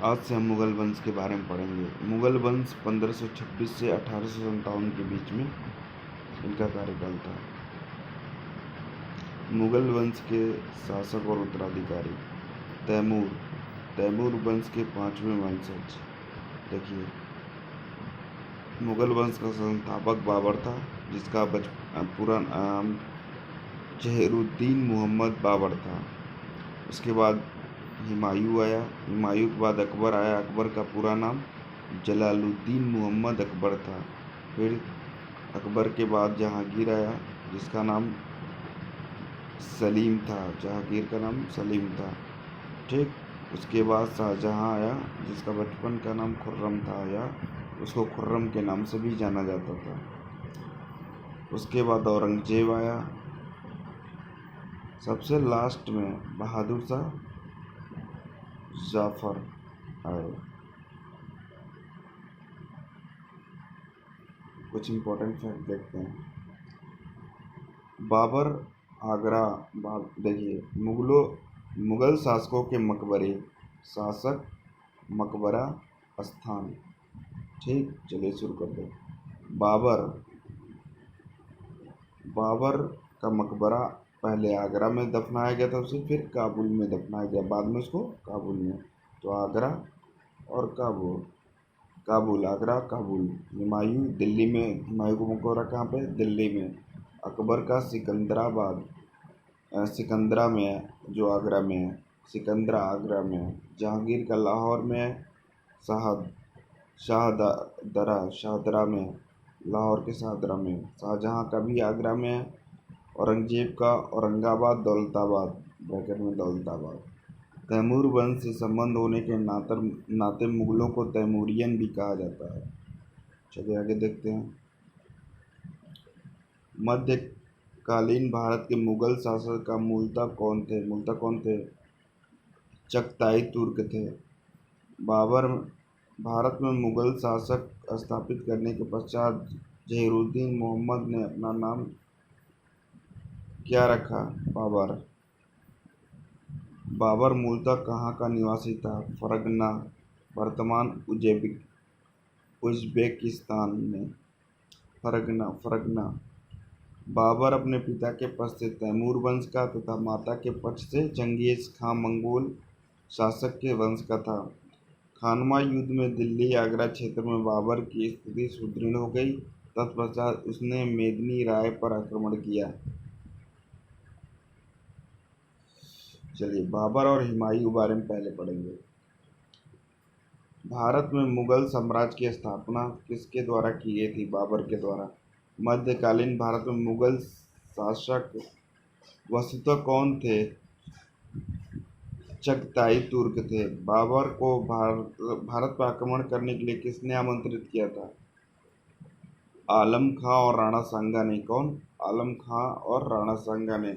आज से हम मुगल वंश के बारे में पढ़ेंगे। मुगल वंश 1526 से 1857 के बीच में इनका कार्यकाल था। मुगल वंश के शासक और उत्तराधिकारी तैमूर। तैमूर वंश के 5वें वंशज। देखिए, मुगल वंश का संस्थापक बाबर था, जिसका पूरा नाम जहीरुद्दीन मोहम्मद बाबर था। उसके बाद हुमायूं आया। हुमायूं के बाद अकबर आया। अकबर का पूरा नाम जलालुद्दीन मोहम्मद अकबर था। फिर अकबर के बाद जहांगीर आया, जिसका नाम सलीम था। जहांगीर का नाम सलीम था। ठीक। उसके बाद शाहजहां आया, जिसका बचपन का नाम खुर्रम था, या उसको खुर्रम के नाम से भी जाना जाता था। उसके बाद औरंगजेब आया। सबसे लास्ट में बहादुर शाह जाफर आए। कुछ इम्पोर्टेंट फैक्ट देखते हैं। बाबर आगरा। देखिए, मुगल शासकों के मकबरे, शासक मकबरा स्थान। ठीक, चलिए शुरू कर दो। बाबर बाबर का मकबरा पहले आगरा में दफनाया गया था उसे, फिर काबुल में दफनाया गया, बाद में उसको काबुल में। तो आगरा और काबुल, आगरा काबुल। हुमायूं दिल्ली में, हुमायूं को मकबरा कहाँ पे? दिल्ली में। अकबर का सिकंदरा में है, जो आगरा में है। सिकंदरा आगरा में है। जहांगीर का लाहौर में है। शाहदरा में, लाहौर के शाहदरा में। शाहजहां का भी आगरा में है। औरंगजेब का औरंगाबाद, दौलताबाद, ब्रैकेट में दौलताबाद। तैमूर वंश से संबंध होने के नाते मुगलों को तैमूरियन भी कहा जाता है। चलिए आगे देखते हैं। मध्यकालीन भारत के मुगल शासक का मूलतः कौन थे? चगताई तुर्क थे। बाबर भारत में मुगल शासक स्थापित करने के पश्चात जहीरुद्दीन मोहम्मद ने अपना नाम क्या रखा? बाबर मूलतः कहाँ का निवासी था? फरगना, वर्तमान उज्बेकिस्तान में। फरगना। बाबर अपने पिता के पक्ष से तैमूर वंश का तथा माता के पक्ष से चंगेज खां मंगोल शासक के वंश का था। खानवा युद्ध में दिल्ली आगरा क्षेत्र में बाबर की स्थिति सुदृढ़ हो गई। तत्पश्चात उसने मेदिनी राय पर आक्रमण किया। चलिए, बाबर और हुमायूं बारे में पहले पढ़ेंगे। भारत में मुगल साम्राज्य की स्थापना किसके द्वारा की गई थी? बाबर के द्वारा। मध्यकालीन भारत में मुगल शासक वस्तुतः कौन थे? चगताई तुर्क थे। बाबर को भारत पर आक्रमण करने के लिए किसने आमंत्रित किया था? आलम खां और राणा सांगा ने। कौन? आलम खां और राणा सांगा ने।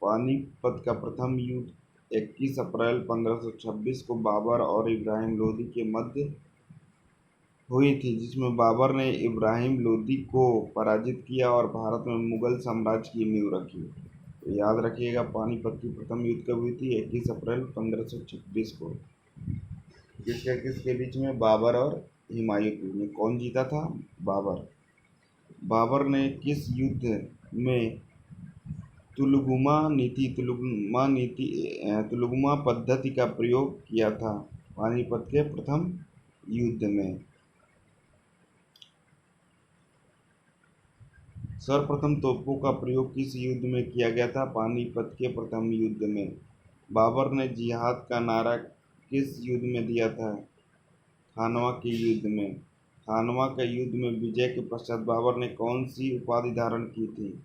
पानीपत का प्रथम युद्ध 21 अप्रैल 1526 को बाबर और इब्राहिम लोदी के मध्य हुई थी, जिसमें बाबर ने इब्राहिम लोदी को पराजित किया और भारत में मुगल साम्राज्य की नींव रखी। तो याद रखिएगा, पानीपत की प्रथम युद्ध कब हुई थी? 21 अप्रैल 1526 को। किसके बीच में? बाबर और हुमायूं के बीच में। कौन जीता था? बाबर। बाबर ने किस युद्ध में तुलुगुमा पद्धति का प्रयोग किया था? पानीपत के प्रथम युद्ध में। सर्वप्रथम तोपों का प्रयोग किस युद्ध में किया गया था? पानीपत के प्रथम युद्ध में। बाबर ने जिहाद का नारा किस युद्ध में दिया था? खानवा के युद्ध में। खानवा के युद्ध में विजय के पश्चात बाबर ने कौन सी उपाधि धारण की थी?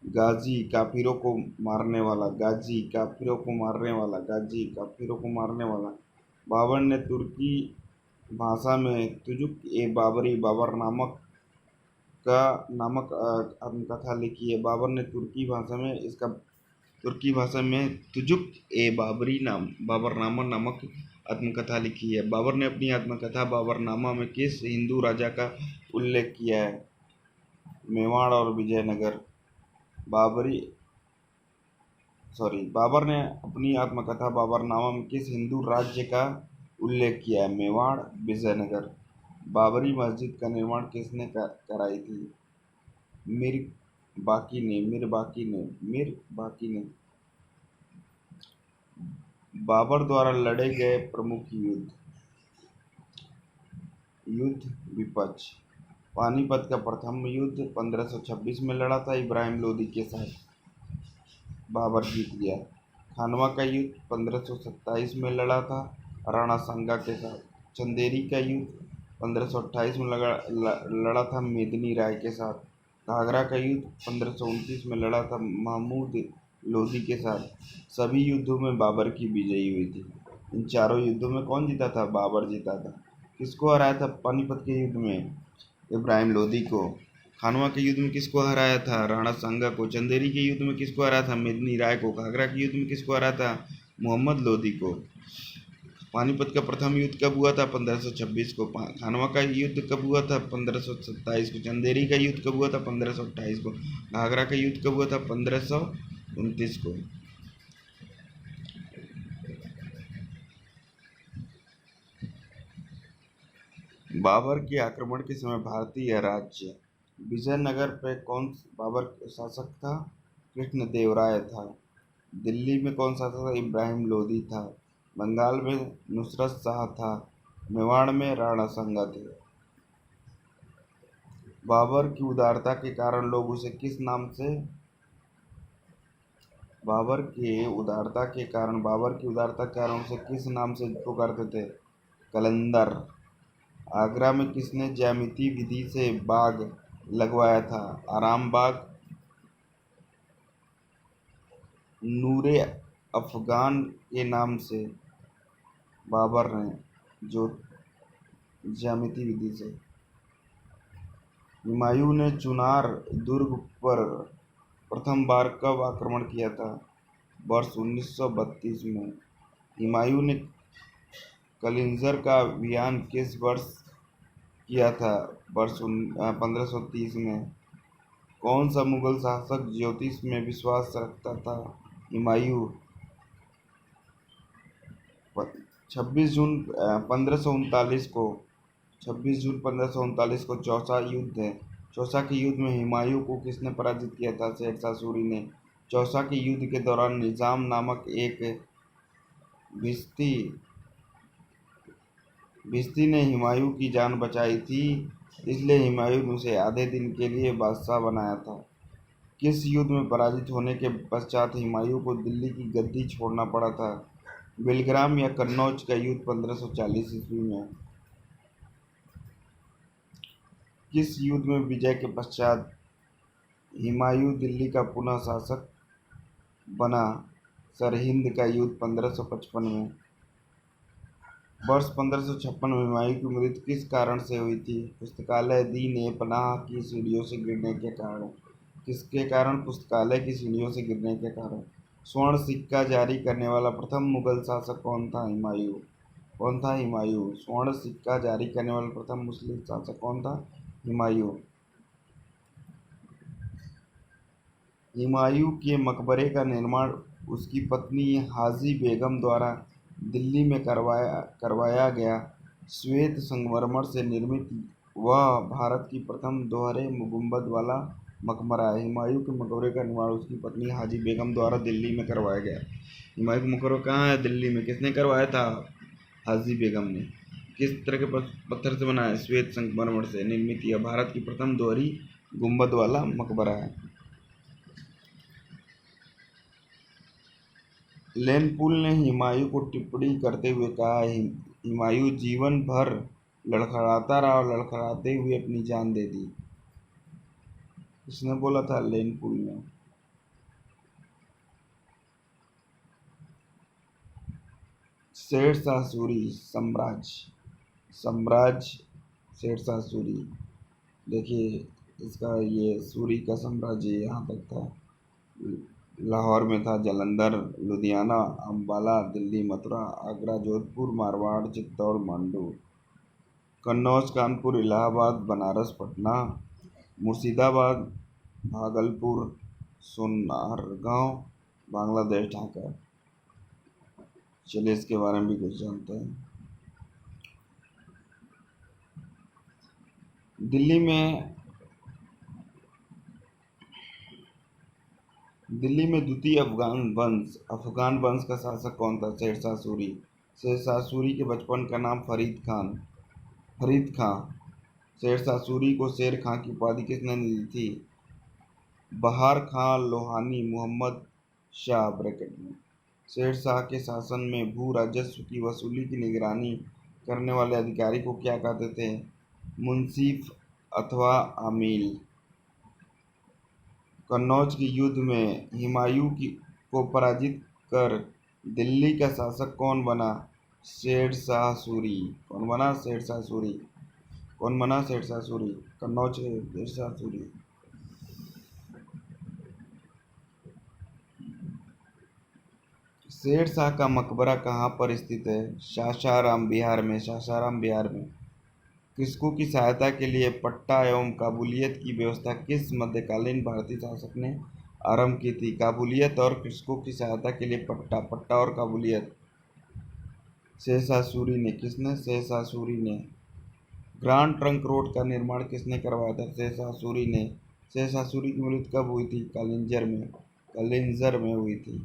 गाजी, काफिरों को मारने वाला। गाजी, काफिरों को मारने वाला। गाजी, काफिरों को मारने वाला। बाबर ने तुर्की भाषा में तुजुक ए बाबरी बाबर नामक आत्मकथा लिखी है। बाबर ने तुर्की भाषा में तुजुक ए बाबरनामा नामक आत्मकथा लिखी है। बाबर ने अपनी आत्मकथा बाबरनामा में किस हिंदू राजा का उल्लेख किया है? मेवाड़ और विजयनगर। बाबरी बाबर ने अपनी आत्मकथा बाबरनामा में किस हिंदू राज्य का उल्लेख किया है? मेवाड़, विजयनगर। बाबरी मस्जिद का निर्माण किसने कराई थी? मीर मीर बाकी ने। बाबर द्वारा लड़े गए प्रमुख युद्ध। युद्ध विपक्ष। पानीपत का प्रथम युद्ध 1526 में लड़ा था इब्राहिम लोदी के साथ, बाबर जीत गया। खानवा का युद्ध 1527 में लड़ा था राणा सांगा के साथ। चंदेरी का युद्ध 1528 में लड़ा था मेदिनी राय के साथ। घाघरा का युद्ध 1529 में लड़ा था महमूद लोदी के साथ। सभी युद्धों में बाबर की विजयी हुई थी। इन चारों युद्धों में कौन जीता था? बाबर जीता था। किसको हराया था पानीपत के युद्ध में? इब्राहिम लोदी को। खानवा के युद्ध में किसको हराया था? राणा सांगा को। चंदेरी के युद्ध में किसको हराया था? मेदिनी राय को। घाघरा के युद्ध में किसको हराया था? मोहम्मद लोदी को। पानीपत का प्रथम युद्ध कब हुआ था? 1526 को। खानवा का युद्ध कब हुआ था? 1527 को। चंदेरी का युद्ध कब हुआ था? 1528 को। घाघरा का युद्ध कब हुआ था? 1529 को। बाबर के आक्रमण के समय भारतीय राज्य। विजयनगर पे कौन बाबर शासक था? कृष्णदेवराय था। दिल्ली में कौन शासक था? इब्राहिम लोदी था। बंगाल में नुसरत शाह था। मेवाड़ में राणा सांगा थे। बाबर की उदारता के कारण लोग उसे किस नाम से बाबर की उदारता के कारण उसे किस नाम से पुकारते थे? कलंदर। आगरा में किसने ज्यामिति विधि से बाग लगवाया था? आराम बाग। नूरे अफगान के नाम से बाबर ने जो ज्यामिति विधि से। हुमायूं ने चुनार दुर्ग पर प्रथम बार कब आक्रमण किया था? वर्ष 1932 में। हुमायूं ने कलिंजर का अभियान किस वर्ष किया था? वर्ष 1530 में। कौन सा मुगल शासक ज्योतिष में विश्वास रखता था? हुमायूं। 26 जून 1539 को चौसा युद्ध है। चौसा के युद्ध में हुमायूं को किसने पराजित किया था? शेरशाह सूरी ने। चौसा के युद्ध के दौरान निजाम नामक एक भिश्ती ने हुमायूं की जान बचाई थी, इसलिए हुमायूं ने उसे आधे दिन के लिए बादशाह बनाया था। किस युद्ध में पराजित होने के पश्चात हुमायूं को दिल्ली की गद्दी छोड़ना पड़ा था? बेलग्राम या कन्नौज का युद्ध 1540 ईस्वी में। किस युद्ध में विजय के पश्चात हुमायूं दिल्ली का पुनः शासक बना? सरहिंद का युद्ध 1555 में। वर्ष 1556 में हुमायूं की मृत्यु किस कारण से हुई थी? पुस्तकालय दीन-ए-पनाह की सीढ़ियों से गिरने के कारण। किसके कारण? पुस्तकालय की सीढ़ियों से गिरने के कारण। स्वर्ण सिक्का जारी करने वाला प्रथम मुगल शासक कौन था? हुमायूं। स्वर्ण सिक्का जारी करने वाला प्रथम मुस्लिम शासक कौन था? हुमायूं। हुमायूं के मकबरे का निर्माण उसकी पत्नी हाजी बेगम द्वारा दिल्ली में करवाया गया। श्वेत संगमरमर से निर्मित वह भारत की प्रथम दोहरे गुंबद वाला मकबरा है। हुमायूं के मकबरे का निर्माण उसकी पत्नी हाजी बेगम द्वारा दिल्ली में करवाया गया। हुमायूं का मकबरा कहाँ है? दिल्ली में। किसने करवाया था? हाजी बेगम ने। किस तरह के पत्थर से बना है? श्वेत संगमरमर से निर्मित यह भारत की प्रथम दोहरी गुंबद वाला मकबरा है। लेनपुल ने हुमायूं को टिप्पणी करते हुए कहा, हुमायूं जीवन भर लड़खड़ाता रहा और लड़खड़ाते हुए अपनी जान दे दी। इसने बोला था लेनपुल ने। शेरशाह सूरी साम्राज्य शेरशाह सूरी। देखिए इसका ये सूरी का साम्राज्य यहाँ तक था। लाहौर में था, जालंधर, लुधियाना, अम्बाला, दिल्ली, मथुरा, आगरा, जोधपुर, मारवाड़, चित्तौड़, मांडू, कन्नौज, कानपुर, इलाहाबाद, बनारस, पटना, मुर्शिदाबाद, भागलपुर, सोनारगांव, बांग्लादेश ढाका। चलिए इसके बारे में भी कुछ जानते हैं। दिल्ली में द्वितीय अफगान वंश का शासक कौन था? शेरशाह सूरी। शेरशाह सूरी के बचपन का नाम फरीद खां। शेरशाह सूरी को शेर खां की उपाधि किसने दी थी? बहार खां लोहानी मोहम्मद शाह ब्रैकेट में। शेरशाह के शासन में भू राजस्व की वसूली की निगरानी करने वाले अधिकारी को क्या कहते थे? मुंसिफ अथवा आमील। कन्नौज के युद्ध में को पराजित कर दिल्ली का शासक कौन बना? शेरशाह सूरी। कौन बना? शेरशाह सूरी। कौन बना? शेरशाह सूरी। कन्नौज के शेरशाह सूरी। शेरशाह का मकबरा कहाँ पर स्थित है? सासाराम बिहार में। सासाराम बिहार में। कृषकों की सहायता के लिए पट्टा एवं काबूलियत की व्यवस्था किस मध्यकालीन भारतीय शासक ने आरंभ की थी? काबूलियत और कृषकों की सहायता के लिए पट्टा और काबूलियत शेरशाह सूरी ने। किसने? शेरशाह सूरी ने। ग्रांड ट्रंक रोड का निर्माण किसने करवाया था? शेरशाह सूरी ने। शेरशाह सूरी की मृत्यु कब हुई थी? कलिंजर में हुई थी।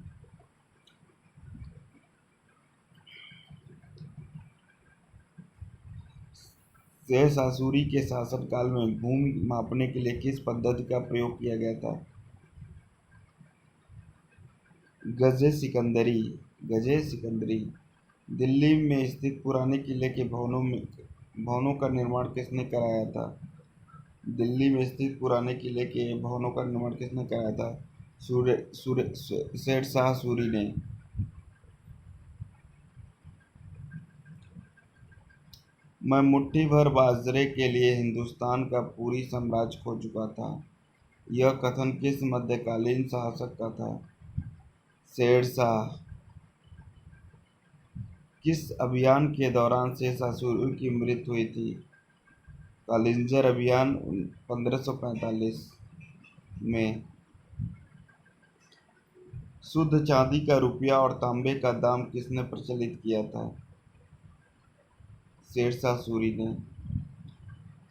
शेरशाह सूरी के शासनकाल में भूमि मापने के लिए किस पद्धति का प्रयोग किया गया था? गजे सिकंदरी। दिल्ली में स्थित पुराने किले के भवनों का निर्माण किसने कराया था? दिल्ली में स्थित पुराने किले के भवनों का निर्माण किसने कराया था? शेरशाह सूरी ने। मैं मुट्ठी भर बाजरे के लिए हिंदुस्तान का पूरी साम्राज्य खो चुका था। यह कथन किस मध्यकालीन शासक का था? शेरशाह। किस अभियान के दौरान शेरशाह सूरी की मृत्यु हुई थी? कालिंजर अभियान 1545 में। शुद्ध चांदी का रुपया और तांबे का दाम किसने प्रचलित किया था? शेरशाह सूरी ने।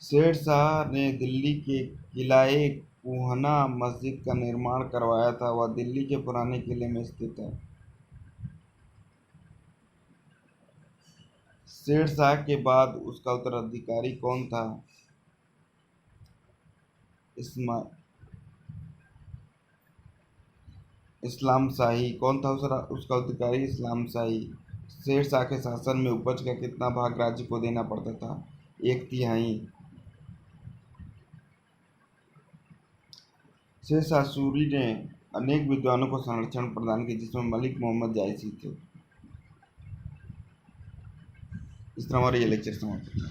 शेरशाह ने दिल्ली के किलाए कुहना मस्जिद का निर्माण करवाया था। वह दिल्ली के पुराने किले में स्थित है। शेरशाह के बाद उसका उत्तराधिकारी कौन था? इस्लाम शाही। कौन था उसका उत्तराधिकारी? इस्लाम शाही। शेरशाह के शासन में उपज का कितना भाग राज्य को देना पड़ता था? 1/3। शेरशाह सूरी ने अनेक विद्वानों को संरक्षण प्रदान किया जिसमें मलिक मोहम्मद जायसी थे। इस तरह हमारे ये लेक्चर समाप्त होता है।